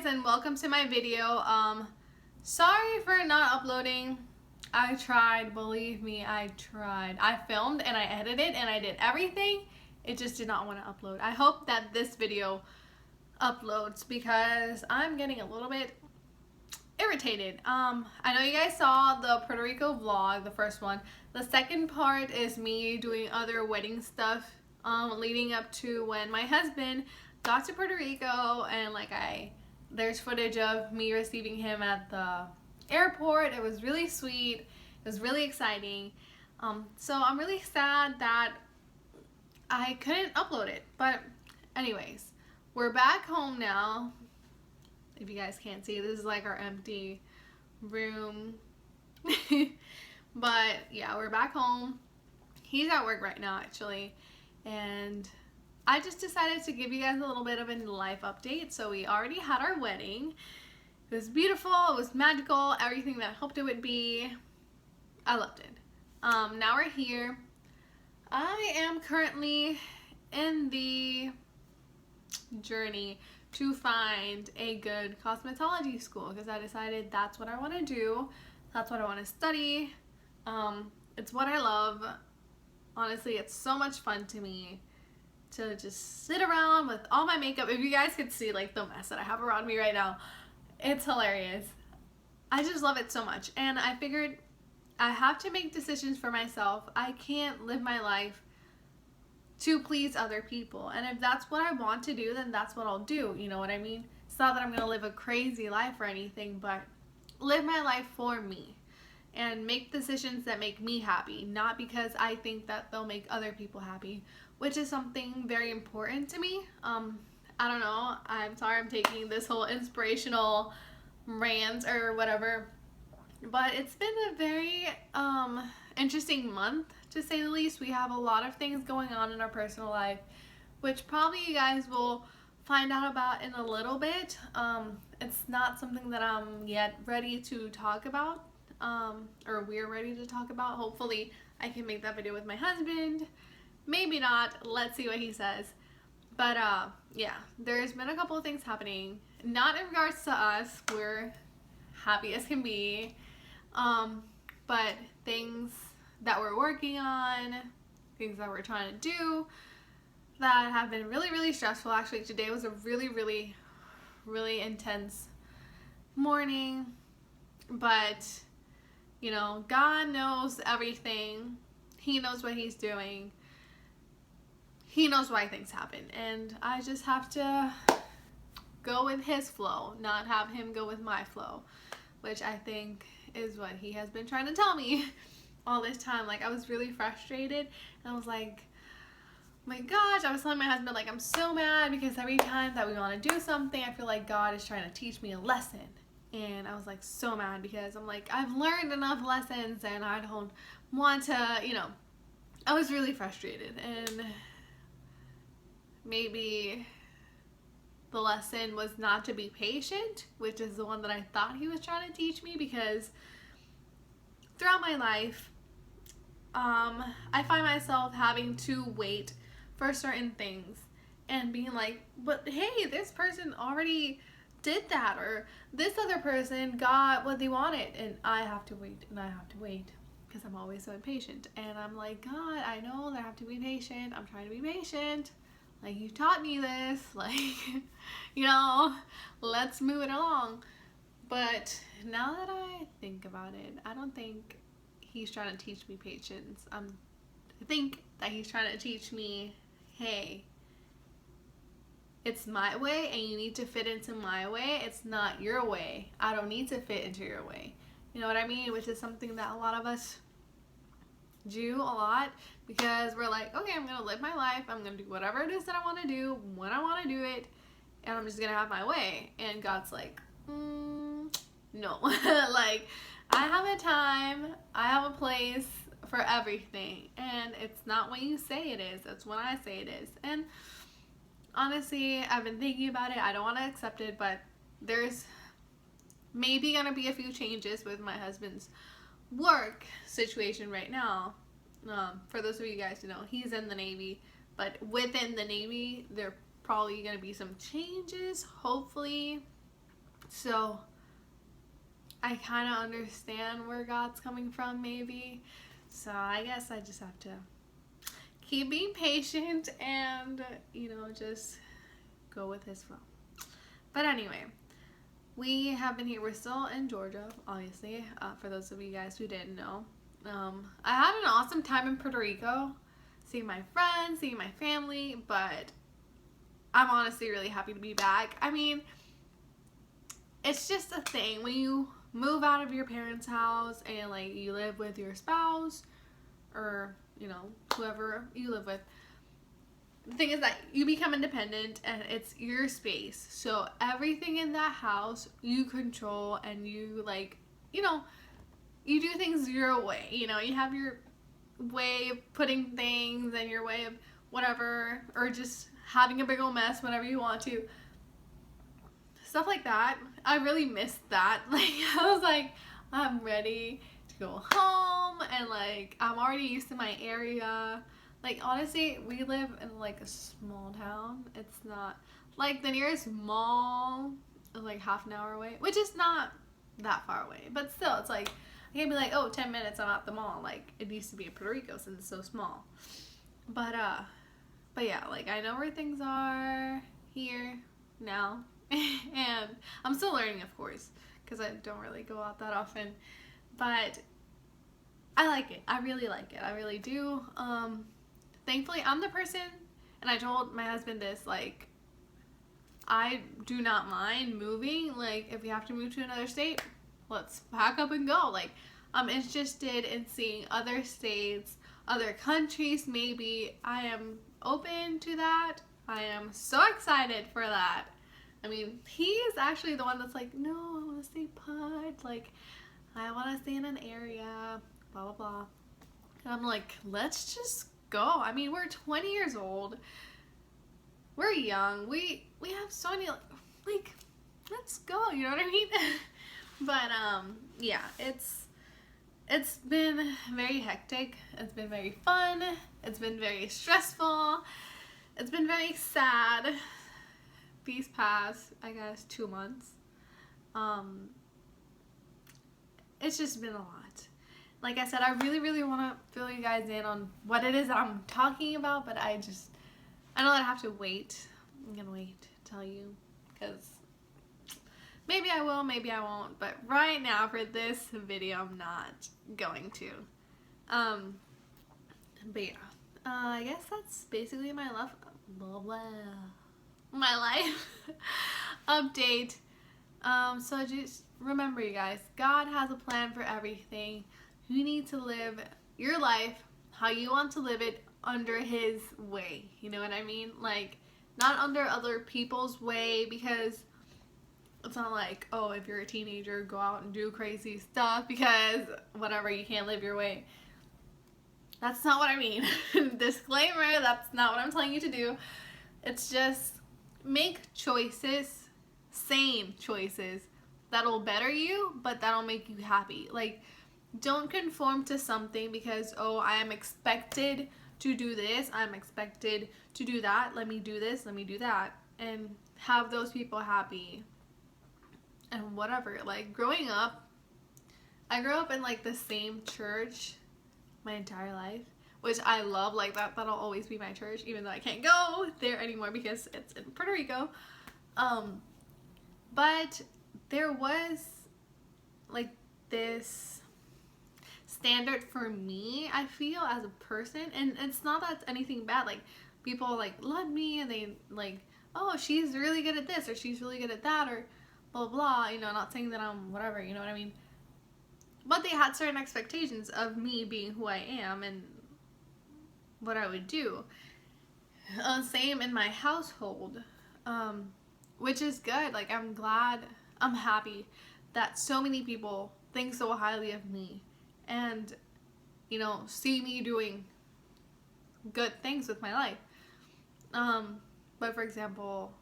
guys, and welcome to my video. Sorry for not uploading. I tried, believe me, I tried. I filmed and I edited and I did everything. It just did not want to upload. I hope that this video uploads because I'm getting a little bit irritated. I know you guys saw the Puerto Rico vlog, the first one. The second part is me doing other wedding stuff leading up to when my husband got to Puerto Rico, and there's footage of me receiving him at the airport. It was really sweet. It was really exciting. So I'm really sad that I couldn't upload it. But anyways, we're back home now. If you guys can't see, this is like our empty room. But yeah, we're back home. He's at work right now actually, and I just decided to give you guys a little bit of a life update. So we already had our wedding. It was beautiful, it was magical, everything that I hoped it would be. I loved it. Now we're here. I am currently in the journey to find a good cosmetology school because I decided that's what I want to do. That's what I want to study. It's what I love. Honestly, it's so much fun to me to just sit around with all my makeup. If you guys could see like the mess that I have around me right now, it's hilarious. I just love it so much, and I figured I have to make decisions for myself. I can't live my life to please other people, and if that's what I want to do, then that's what I'll do. You know what I mean? It's not that I'm gonna live a crazy life or anything, but live my life for me and make decisions that make me happy, not because I think that they'll make other people happy, which is something very important to me. I don't know, I'm sorry I'm taking this whole inspirational rant or whatever, but it's been a very interesting month, to say the least. We have a lot of things going on in our personal life, which probably you guys will find out about in a little bit. It's not something that I'm yet ready to talk about, or we're ready to talk about. Hopefully I can make that video with my husband. Maybe not. Let's see what he says. But yeah, there's been a couple of things happening. Not in regards to us. We're happy as can be. But things that we're working on, things that we're trying to do that have been really, really stressful. Actually, today was a really, really, really intense morning. But, you know, God knows everything. He knows what he's doing. He knows why things happen, and I just have to go with his flow, not have him go with my flow, which I think is what he has been trying to tell me all this time. Like, I was really frustrated, and I was like, oh my gosh, I was telling my husband, like, I'm so mad because every time that we want to do something, I feel like God is trying to teach me a lesson. And I was like so mad because I'm like, I've learned enough lessons and I don't want to, you know, I was really frustrated. And maybe the lesson was not to be patient, which is the one that I thought he was trying to teach me, because throughout my life, I find myself having to wait for certain things and being like, but hey, this person already did that, or this other person got what they wanted, and I have to wait and I have to wait because I'm always so impatient. And I'm like, God, I know that I have to be patient. I'm trying to be patient. Like, you taught me this, like, you know, let's move it along. But now that I think about it, I don't think he's trying to teach me patience. I think that he's trying to teach me, hey, it's my way and you need to fit into my way. It's not your way. I don't need to fit into your way. You know what I mean? Which is something that a lot of us do a lot, because we're like, okay, I'm gonna live my life, I'm gonna do whatever it is that I want to do when I want to do it, and I'm just gonna have my way. And God's like, no. Like, I have a time, I have a place for everything, and it's not when you say it is, it's when I say it is. And honestly, I've been thinking about it. I don't want to accept it, but there's maybe gonna be a few changes with my husband's work situation right now. For those of you guys who know, he's in the Navy, but within the Navy there are probably going to be some changes, hopefully. So I kind of understand where God's coming from, maybe. So I guess I just have to keep being patient and, just go with his flow. But anyway, we have been here. We're still in Georgia, obviously, for those of you guys who didn't know. I had an awesome time in Puerto Rico, seeing my friends, seeing my family, but I'm honestly really happy to be back. I mean, it's just a thing when you move out of your parents' house and like you live with your spouse or, whoever you live with. The thing is that you become independent and it's your space. So everything in that house you control, and you you do things your way. You have your way of putting things and your way of whatever, or just having a big old mess whenever you want to. Stuff like that. I really missed that. I was like, I'm ready to go home, and I'm already used to my area. Honestly, we live in a small town. It's not the nearest mall is half an hour away, which is not that far away, but still, it's I can't be 10 minutes, I'm at the mall. It used to be in Puerto Rico since it's so small. But yeah, I know where things are here now. And I'm still learning, of course, because I don't really go out that often. But I like it. I really like it. I really do. Thankfully, I'm the person, and I told my husband this, I do not mind moving. If we have to move to another state, let's pack up and go. I'm interested in seeing other states, other countries, maybe. I am open to that. I am so excited for that. I mean, he is actually the one that's no, I want to stay put. I want to stay in an area, blah, blah, blah. And I'm let's just go. I mean, we're 20 years old. We're young. We have so many, let's go. You know what I mean? But, yeah, it's been very hectic. It's been very fun. It's been very stressful. It's been very sad these past, I guess, 2 months. It's just been a lot. Like I said, I really, really want to fill you guys in on what it is that I'm talking about, but I know that I have to wait. I'm going to wait to tell you, because maybe I will, maybe I won't, but right now for this video, I'm not going to. But yeah, I guess that's basically my life update. So just remember, you guys, God has a plan for everything. You need to live your life how you want to live it, under his way. You know what I mean? Not under other people's way, because it's not oh, if you're a teenager, go out and do crazy stuff because whatever, you can't live your way. That's not what I mean. Disclaimer, that's not what I'm telling you to do. It's just make choices, sane choices, that'll better you, but that'll make you happy. Don't conform to something because, oh, I am expected to do this, I'm expected to do that, let me do this, let me do that, and have those people happy. And whatever, growing up, I grew up in the same church my entire life, which I love. That'll always be my church, even though I can't go there anymore because it's in Puerto Rico. But there was this standard for me, I feel, as a person, and it's not that it's anything bad. People love me, and they oh, she's really good at this, or she's really good at that, or blah blah, not saying that I'm whatever, you know what I mean? But they had certain expectations of me being who I am and what I would do. Same in my household, which is good. I'm glad, I'm happy that so many people think so highly of me and, see me doing good things with my life. But for example,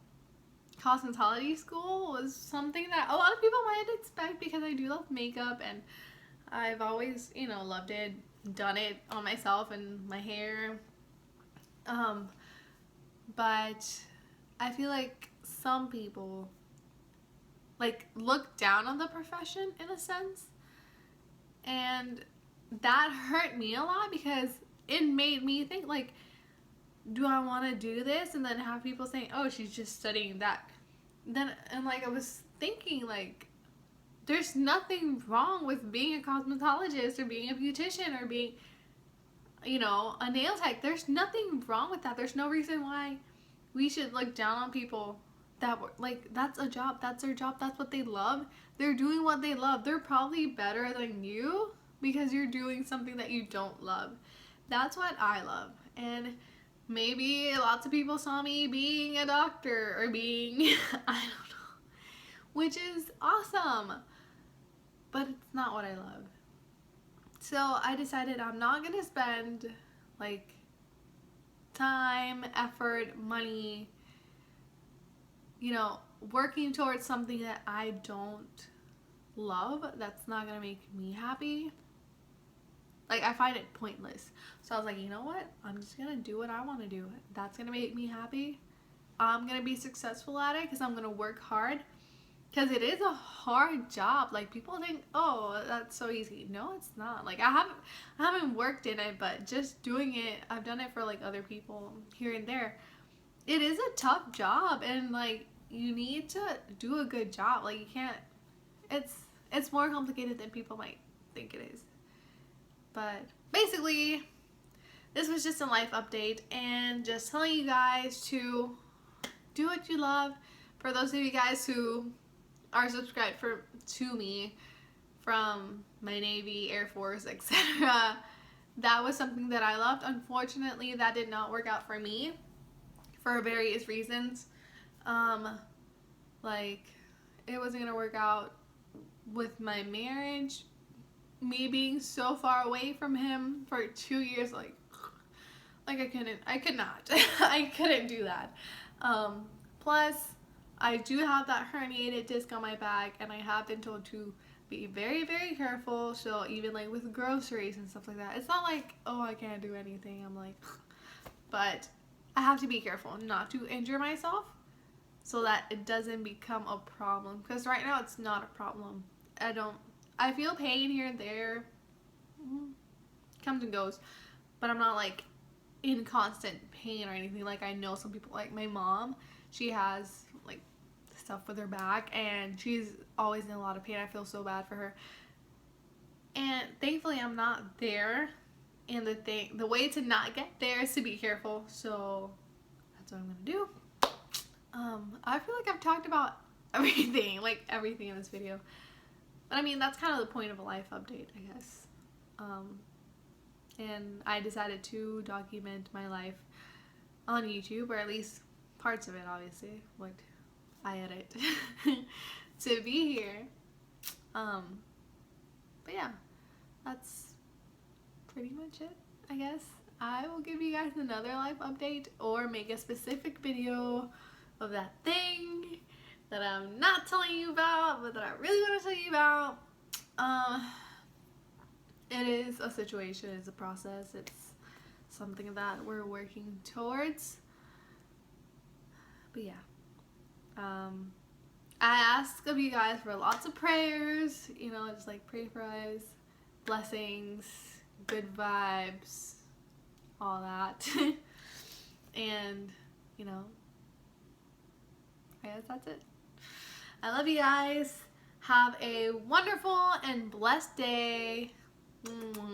cosmetology school was something that a lot of people might expect because I do love makeup, and I've always, loved it, done it on myself and my hair. But I feel some people, like look down on the profession in a sense. And that hurt me a lot because it made me think like, do I want to do this? And then have people saying, oh, she's just studying that. Then, and like I was thinking like, there's nothing wrong with being a cosmetologist or being a beautician or being, you know, a nail tech. There's nothing wrong with that. There's no reason why we should look down on people that were like, that's a job, that's their job, that's what they love. They're doing what they love. They're probably better than you because you're doing something that you don't love. That's what I love. And maybe lots of people saw me being a doctor or being, I don't know, which is awesome, but it's not what I love. So I decided I'm not gonna spend like time, effort, money, you know, working towards something that I don't love, that's not gonna make me happy. Like, I find it pointless. So I was like, you know what? I'm just gonna do what I wanna do. That's gonna make me happy. I'm gonna be successful at it because I'm gonna work hard. Because it is a hard job. Like, people think, oh, that's so easy. No, it's not. Like, I haven't worked in it, but just doing it, I've done it for like other people here and there. It is a tough job, and like, you need to do a good job. Like, you can't, it's more complicated than people might think it is. But basically, this was just a life update and just telling you guys to do what you love. For those of you guys who are subscribed to me from my Navy, Air Force, etc., that was something that I loved. Unfortunately, that did not work out for me for various reasons. Like, it wasn't gonna work out with my marriage, me being so far away from him for 2 years. Like I could not I couldn't do that. Plus I do have that herniated disc on my back, and I have been told to be very, very careful. So even like with groceries and stuff like that, it's not like, oh, I can't do anything. I'm like, but I have to be careful not to injure myself so that it doesn't become a problem. Because right now it's not a problem. I feel pain here and there, comes and goes, but I'm not like in constant pain or anything. Like, I know some people, like my mom, she has like stuff with her back and she's always in a lot of pain. I feel so bad for her, and thankfully I'm not there. And the way to not get there is to be careful. So that's what I'm gonna do. I feel like I've talked about everything, like everything in this video. But I mean, that's kind of the point of a life update, I guess. And I decided to document my life on YouTube, or at least parts of it, obviously, what I edit to be here. But yeah, that's pretty much it, I guess. I will give you guys another life update or make a specific video of that thing that I'm not telling you about, but that I really want to tell you about. It is a situation, it's a process, it's something that we're working towards. But yeah, I ask of you guys for lots of prayers, you know, just like pray for us, blessings, good vibes, all that. And, you know, I guess that's it. I love you guys. Have a wonderful and blessed day. Mwah.